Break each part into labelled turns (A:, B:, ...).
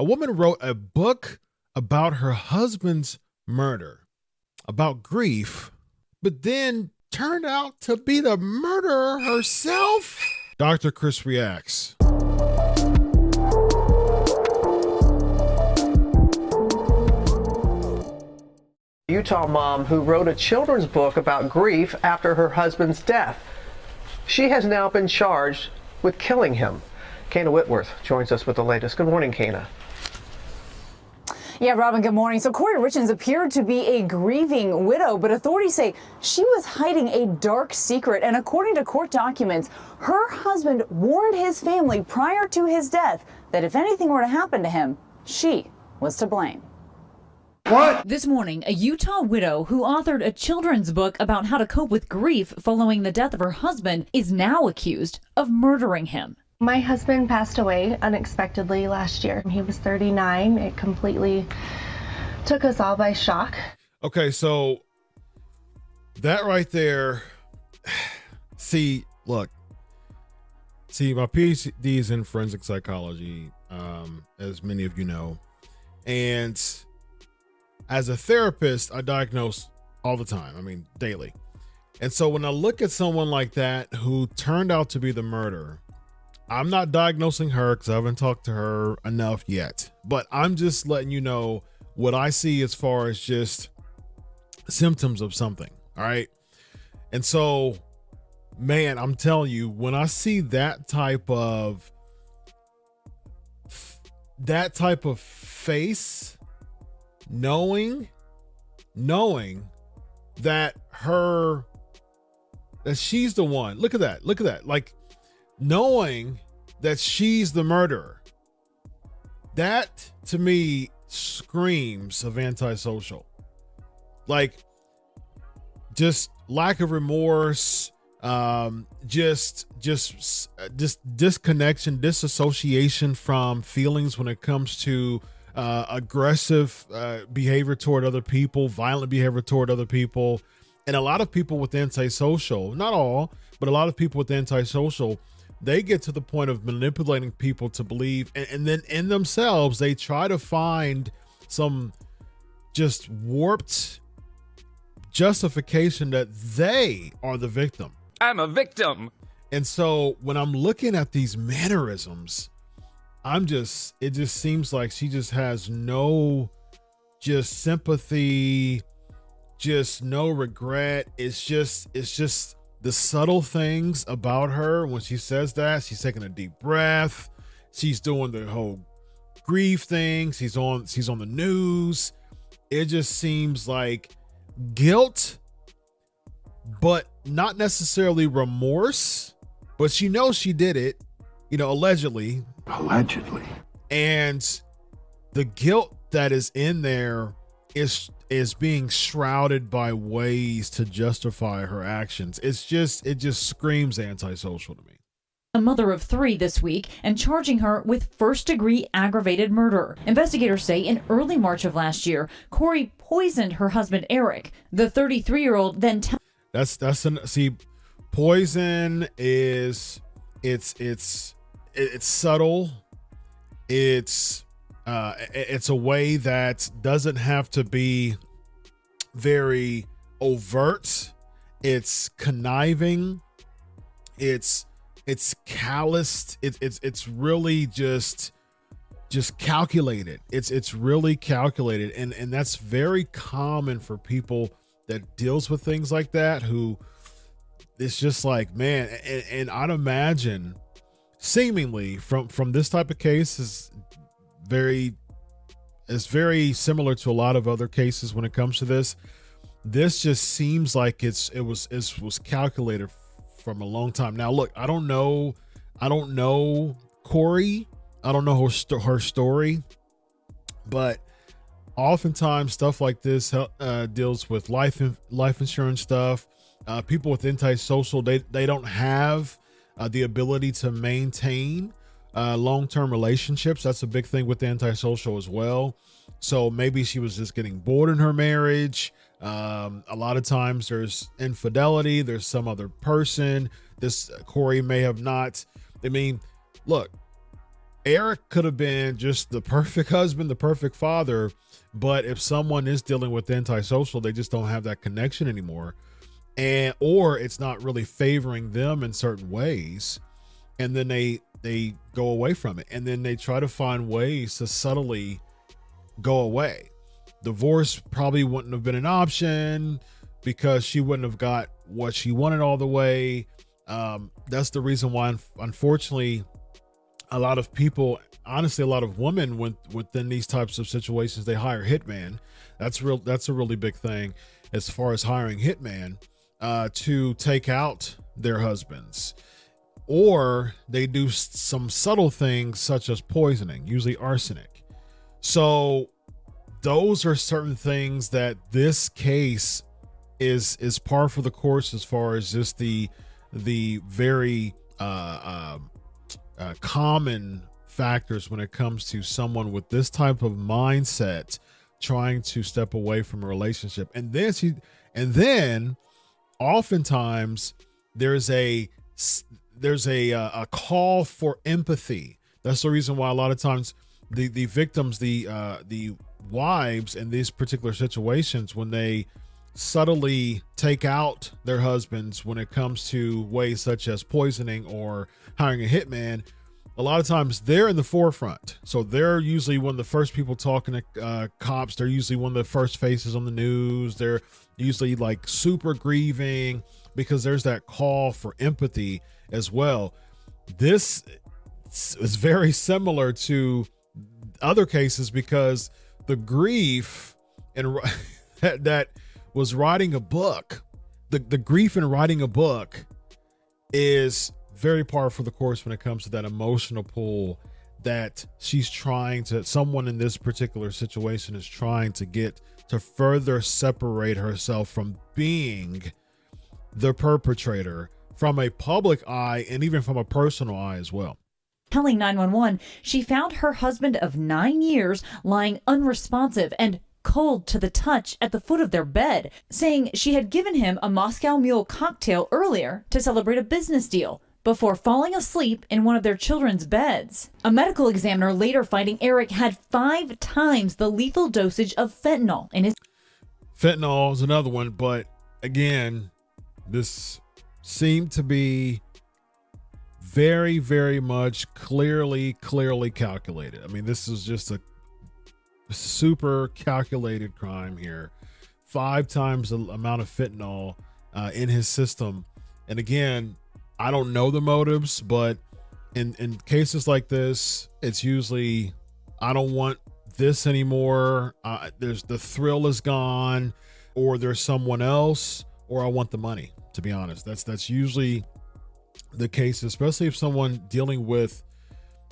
A: A woman wrote a book about her husband's murder, about grief, but then turned out to be the murderer herself. Dr. Chris reacts.
B: Utah mom who wrote a children's book about grief after her husband's death. She has now been charged with killing him. Kana Whitworth joins us with the latest. Good morning, Kana.
C: Yeah, Robin, good morning. So Kouri Richins appeared to be a grieving widow, but authorities say she was hiding a dark secret. And according to court documents, her husband warned his family prior to his death that if anything were to happen to him, she was to blame.
D: What? This morning, a Utah widow who authored a children's book about how to cope with grief following the death of her husband is now accused of murdering him.
E: My husband passed away unexpectedly last year. He was 39. It completely took us all by shock.
A: Okay, so that right there, see, look, my Ph.D. is in forensic psychology, as many of you know, and as a therapist, I diagnose all the time. I mean, daily. And so when I look at someone like that who turned out to be the murderer, I'm not diagnosing her because I haven't talked to her enough yet, but I'm just letting you know what I see as far as just symptoms of something. All right. And so, man, I'm telling you, when I see that type of face, knowing that she's the one. Look at that. Like, knowing that she's the murderer, that to me screams of antisocial. Like, just lack of remorse, just disconnection, disassociation from feelings when it comes to aggressive behavior toward other people, violent behavior toward other people. And a lot of people with antisocial, not all, but a lot of people with antisocial, they get to the point of manipulating people to believe, and then in themselves, they try to find some just warped justification that they are the victim.
F: I'm a victim.
A: And so when I'm looking at these mannerisms, it just seems like she just has no just sympathy, just no regret. It's just the subtle things about her. When she says that, she's taking a deep breath. She's doing the whole grief thing. She's on the news. It just seems like guilt, but not necessarily remorse, but she knows she did it, allegedly. And the guilt that is in there is being shrouded by ways to justify her actions. It just screams antisocial to me.
D: A mother of 3 this week and charging her with first-degree aggravated murder. Investigators say in early March of last year, Kouri poisoned her husband Eric. The 33-year-old then
A: poison is it's subtle. It's a way that doesn't have to be very overt. It's conniving. It's calloused. It's really just calculated. It's really calculated, and that's very common for people that deals with things like that, who it's just like, man, and I'd imagine seemingly from this type of case is very similar to a lot of other cases when it comes to this. This just seems like it was calculated from a long time. Now, look, I don't know Kouri. I don't know her story, but oftentimes stuff like this deals with life insurance stuff. People with antisocial, they don't have the ability to maintain long-term relationships. That's a big thing with antisocial as well. So maybe she was just getting bored in her marriage. A lot of times there's infidelity. There's some other person. This Kouri may have not. I mean, look, Eric could have been just the perfect husband, the perfect father. But if someone is dealing with antisocial, they just don't have that connection anymore. Or it's not really favoring them in certain ways. And then they go away from it. And then they try to find ways to subtly go away. Divorce probably wouldn't have been an option because she wouldn't have got what she wanted all the way. That's the reason why, unfortunately, a lot of people, honestly, a lot of women within these types of situations, they hire hitman. That's a really big thing as far as hiring hitman to take out their husbands. Or they do some subtle things such as poisoning, usually arsenic. So those are certain things that this case is par for the course as far as just the very common factors when it comes to someone with this type of mindset trying to step away from a relationship. And then oftentimes there's a call for empathy. That's the reason why a lot of times the victims, the wives in these particular situations, when they subtly take out their husbands when it comes to ways such as poisoning or hiring a hitman, a lot of times they're in the forefront. So they're usually one of the first people talking to cops. They're usually one of the first faces on the news. They're usually like super grieving because there's that call for empathy as well. This is very similar to other cases because the grief and that was writing a book, the grief in writing a book is very par for the course when it comes to that emotional pull that someone in this particular situation is trying to get to further separate herself from being the perpetrator from a public eye and even from a personal eye as well.
D: Telling 911 she found her husband of 9 years lying unresponsive and cold to the touch at the foot of their bed, saying she had given him a Moscow Mule cocktail earlier to celebrate a business deal before falling asleep in one of their children's beds. A medical examiner later finding Eric had 5 times the lethal dosage of fentanyl in his...
A: Fentanyl is another one, but again, this seemed to be very, very much clearly calculated. I mean, this is just a super calculated crime here. 5 times the amount of fentanyl in his system. And again, I don't know the motives, but in cases like this, it's usually, I don't want this anymore. There's the thrill is gone, or there's someone else, or I want the money, to be honest. That's usually the case, especially if someone dealing with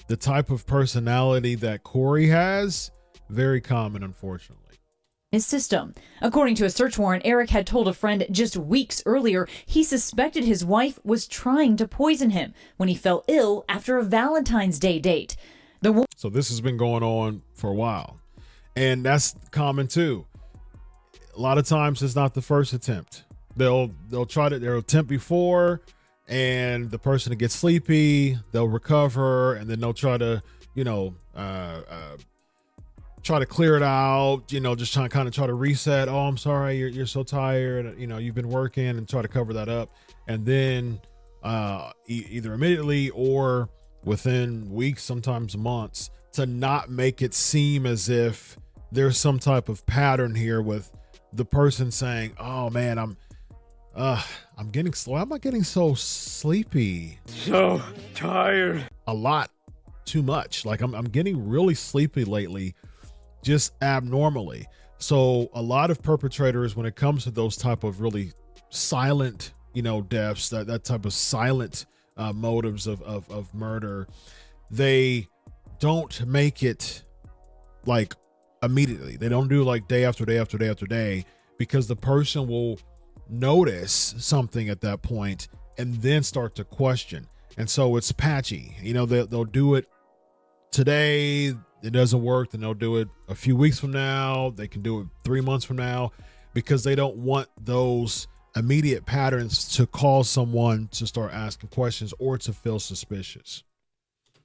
A: the type of personality that Kouri has. Very common, unfortunately.
D: His system. According to a search warrant, Eric had told a friend just weeks earlier he suspected his wife was trying to poison him when he fell ill after a Valentine's Day date.
A: So this has been going on for a while, and that's common too. A lot of times it's not the first attempt. They'll attempt before, and the person gets sleepy, they'll recover, and then they'll try to, try to clear it out, just try to reset. Oh, I'm sorry, you're so tired, you've been working, and try to cover that up. And then either immediately or within weeks, sometimes months, to not make it seem as if there's some type of pattern here with the person saying, oh man, I'm getting slow. Why am I getting so sleepy? So tired. A lot too much. Like I'm getting really sleepy lately, just abnormally. So a lot of perpetrators, when it comes to those type of really silent, deaths, that type of silent motives of murder, they don't make it like immediately. They don't do like day after day after day after day, because the person will notice something at that point and then start to question. And so it's patchy. They'll do it today, it doesn't work, then they'll do it a few weeks from now, they can do it 3 months from now, because they don't want those immediate patterns to cause someone to start asking questions or to feel suspicious.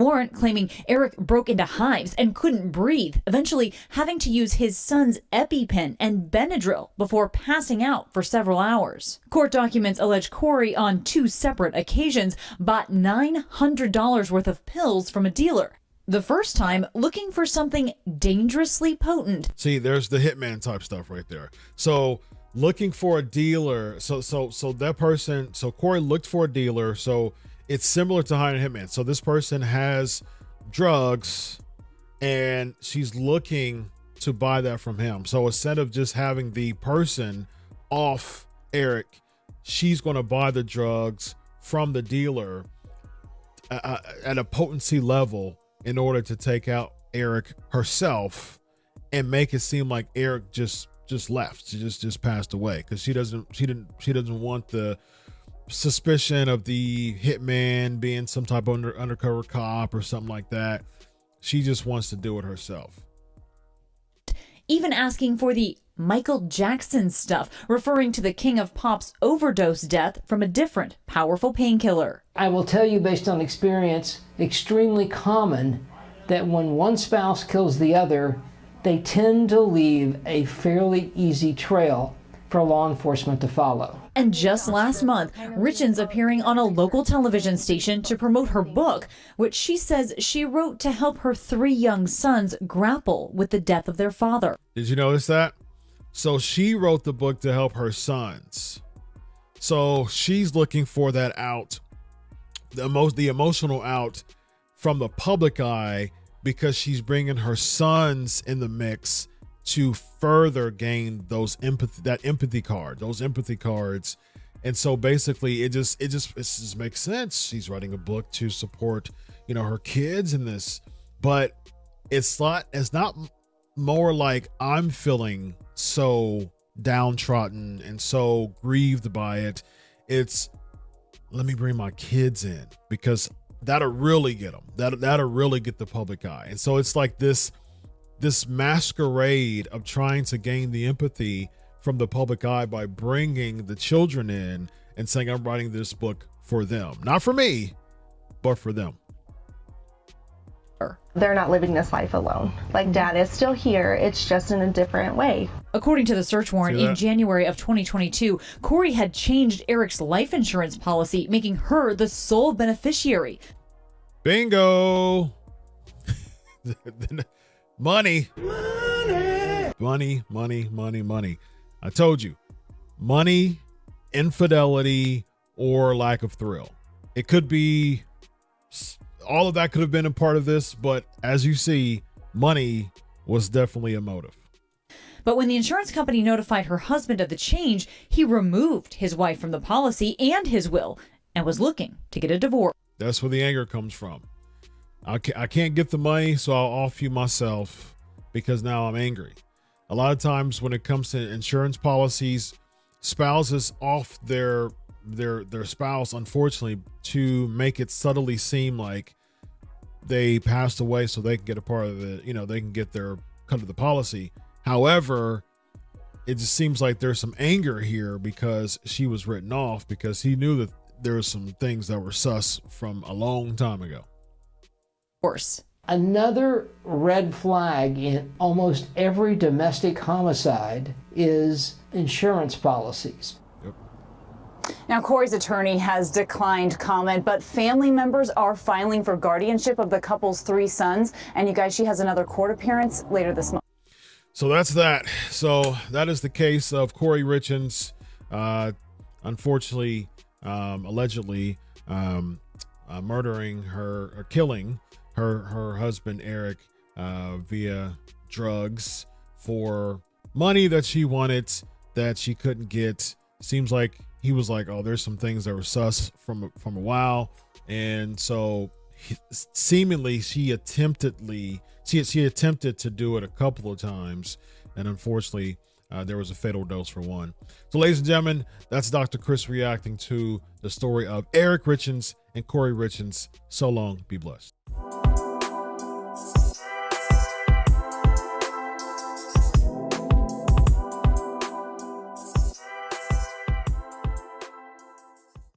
D: Warrant claiming Eric broke into hives and couldn't breathe, eventually having to use his son's EpiPen and Benadryl before passing out for several hours. Court documents allege Kouri, on 2 separate occasions, bought $900 worth of pills from a dealer. The first time looking for something dangerously potent.
A: See, there's the hitman type stuff right there. So looking for a dealer. So that person, so Kouri looked for a dealer. So it's similar to hiring a hitman. So this person has drugs and she's looking to buy that from him. So instead of just having the person off Eric, she's going to buy the drugs from the dealer at a potency level in order to take out Eric herself and make it seem like Eric just left. She just passed away because she doesn't want the suspicion of the hitman being some type of undercover cop or something like that. She just wants to do it herself.
D: Even asking for the Michael Jackson stuff, referring to the King of Pop's overdose death from a different powerful painkiller.
F: I will tell you, based on experience, extremely common that when one spouse kills the other, they tend to leave a fairly easy trail for law enforcement to follow.
D: And just last month, Richins appearing on a local television station to promote her book, which she says she wrote to help her 3 young sons grapple with the death of their father.
A: Did you notice that? So she wrote the book to help her sons. So she's looking for that out, the emotional out from the public eye, because she's bringing her sons in the mix to further gain those empathy cards. And so basically it just makes sense. She's writing a book to support, her kids in this, but it's not more like I'm feeling so downtrodden and so grieved by it. It's, let me bring my kids in because that'll really get them. That'll really get the public eye. And so it's like this masquerade of trying to gain the empathy from the public eye by bringing the children in and saying, I'm writing this book for them. Not for me, but for them.
E: They're not living this life alone. Like, Dad is still here. It's just in a different way.
D: According to the search warrant, in January of 2022, Kouri had changed Eric's life insurance policy, making her the sole beneficiary.
A: Bingo. Money. I told you, money, infidelity, or lack of thrill. It could be, all of that could have been a part of this, but as you see, money was definitely a motive.
D: But when the insurance company notified her husband of the change, he removed his wife from the policy and his will and was looking to get a divorce.
A: That's where the anger comes from. I can't get the money, so I'll off you myself because now I'm angry. A lot of times when it comes to insurance policies, spouses off their spouse, unfortunately, to make it subtly seem like they passed away so they can get a part of it, they can get their cut of the policy. However, it just seems like there's some anger here because she was written off because he knew that there were some things that were sus from a long time ago.
F: Another red flag in almost every domestic homicide is insurance policies.
C: Now, Kouri's attorney has declined comment, but family members are filing for guardianship of the couple's 3 sons. And you guys, she has another court appearance later this month.
A: So that's that. So that is the case of Kouri Richins, unfortunately, allegedly murdering her or killing her husband, Eric, via drugs for money that she wanted that she couldn't get. Seems like he was like, oh, there's some things that were sus from a while. And so seemingly she attempted to do it a couple of times. And unfortunately, there was a fatal dose for one. So ladies and gentlemen, that's Dr. Chris reacting to the story of Eric Richins and Kouri Richins. So long, be blessed.